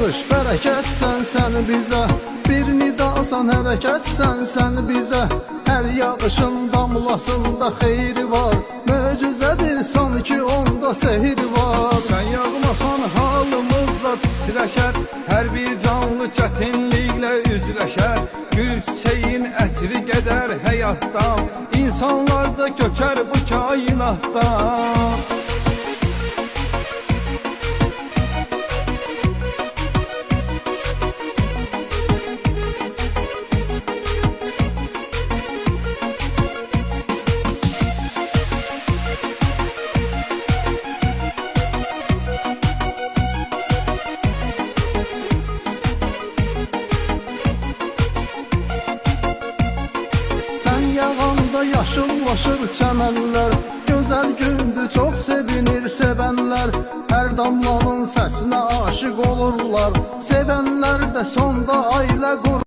yağış bərəkətsən sən bizə, bir nidasan hərəkətsən sən bizə. Hər yağışın damlasında xeyri var, möcüzədir sanki onda sehir var. Sən yağmasan halımızla pisləşər, hər bir canlı çətinliklə üzləşər. Gülçəyin ətri gedər həyatdan, insanlar da köçər bu kainatdan. Yağanda yaşıllaşır çəmənlər, gözəl gündür, çox sevinir sevənlər. Hər damlanın səsinə aşiq olurlar, sevənlər də sonda ailə qurur.